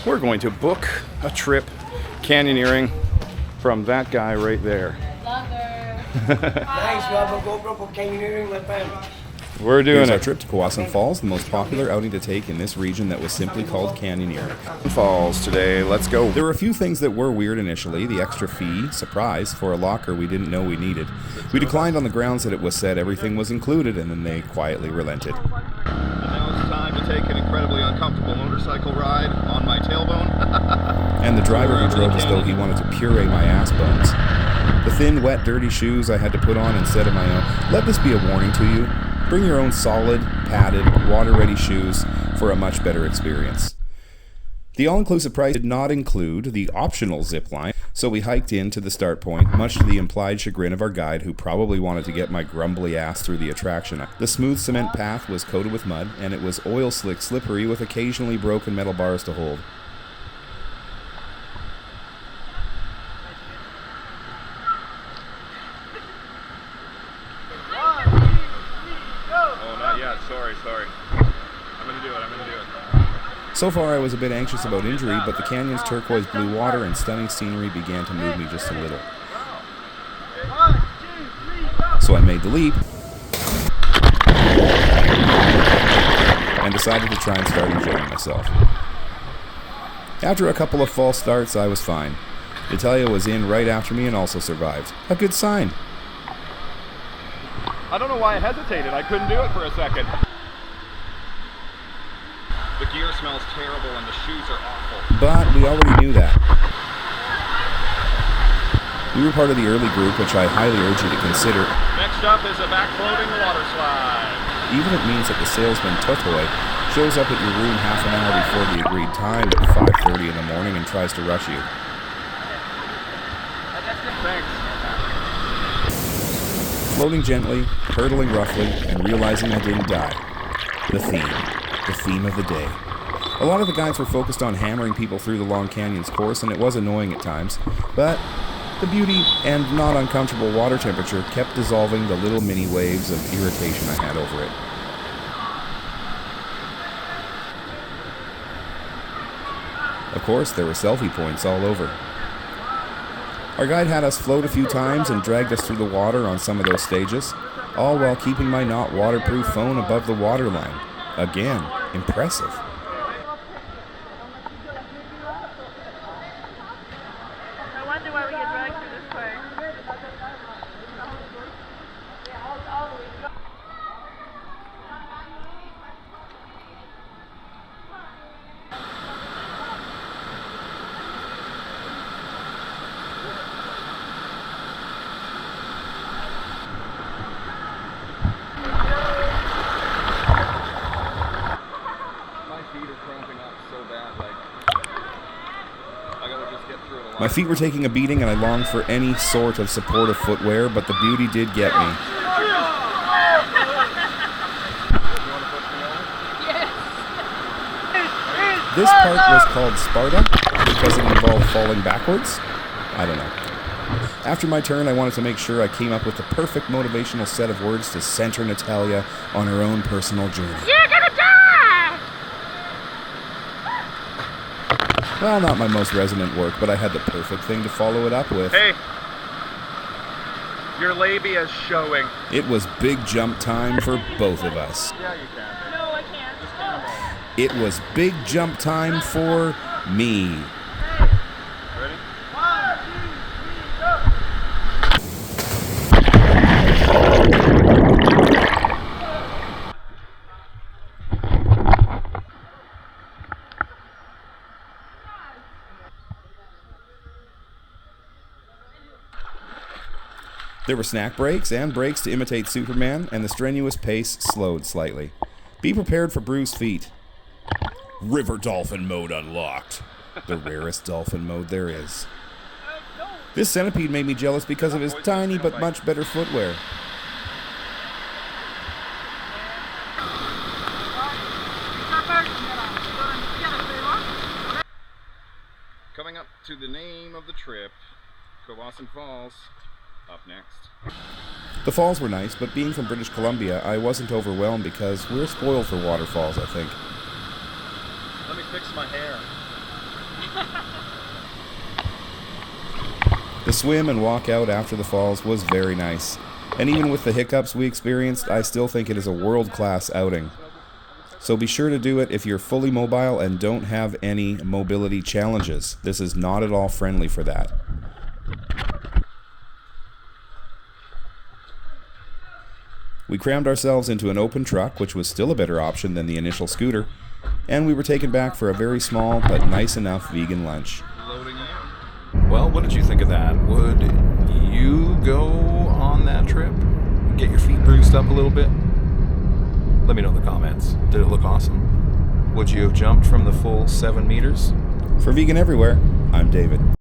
We're going to book a trip canyoneering from that guy right there. Nice, you have a GoPro for canyoneering, my friend. We're doing Our trip to Cawasan Falls, the most popular outing to take in this region that was simply called Canyoneering. Falls today. Let's go. There were a few things that were weird initially. The extra fee, surprise, for a locker we didn't know we needed. We declined on the grounds that it was said everything was included, and then they quietly relented. And now it's time to take an incredibly uncomfortable motorcycle ride on my tailbone. And the driver who drove as though he wanted to puree my ass bones. The thin, wet, dirty shoes I had to put on instead of my own. Let this be a warning to you. Bring your own solid, padded, water-ready shoes for a much better experience. The all-inclusive price did not include the optional zip line, so we hiked in to the start point, much to the implied chagrin of our guide, who probably wanted to get my grumbly ass through the attraction. The smooth cement path was coated with mud, and it was oil-slick slippery with occasionally broken metal bars to hold. Sorry. I'm gonna do it. So far I was a bit anxious about injury, but the canyon's turquoise blue water and stunning scenery began to move me just a little. So I made the leap and decided to try and start enjoying myself. After a couple of false starts, I was fine. Natalia was in right after me and also survived. A good sign. I don't know why I hesitated. I couldn't do it for a second. The gear smells terrible and the shoes are awful. But we already knew that. We were part of the early group, which I highly urge you to consider. Next up is a back-floating water slide. Even if it means that the salesman Totoy shows up at your room half an hour before the agreed time at 5:30 in the morning and tries to rush you. Thanks. Floating gently, hurtling roughly, and realizing I didn't die. The theme of the day. A lot of the guides were focused on hammering people through the Long Canyon's course, and it was annoying at times, but the beauty and not uncomfortable water temperature kept dissolving the little mini waves of irritation I had over it. Of course, there were selfie points all over. Our guide had us float a few times and dragged us through the water on some of those stages, all while keeping my not waterproof phone above the waterline. Again, impressive. I wonder why we get dragged through this part. My feet were taking a beating and I longed for any sort of supportive footwear, but the beauty did get me. This part was called Sparta because it involved falling backwards. I don't know. After my turn, I wanted to make sure I came up with the perfect motivational set of words to center Natalia on her own personal journey. You're gonna die! Well, not my most resonant work, but I had the perfect thing to follow it up with. Hey! Your labia is showing. It was big jump time for both of us. Yeah, you can. No, I can't. Just kind of It was big jump time for me. Ready? 1, 2, 3, go! There were snack breaks and breaks to imitate Superman, and the strenuous pace slowed slightly. Be prepared for bruised feet. River Dolphin mode unlocked. The rarest dolphin mode there is. This centipede made me jealous because of his tiny but much better footwear. Coming up to the name of the trip, Cawasan Falls. Up next. The falls were nice, but being from British Columbia, I wasn't overwhelmed because we're spoiled for waterfalls, I think. Let me fix my hair. The swim and walk out after the falls was very nice, and even with the hiccups we experienced, I still think it is a world-class outing. So be sure to do it if you're fully mobile and don't have any mobility challenges. This is not at all friendly for that. We crammed ourselves into an open truck, which was still a better option than the initial scooter, and we were taken back for a very small but nice enough vegan lunch. Loading in. Well, what did you think of that? Would you go on that trip? Get your feet bruised up a little bit? Let me know in the comments. Did it look awesome? Would you have jumped from the full 7 meters? For Vegan Everywhere, I'm David.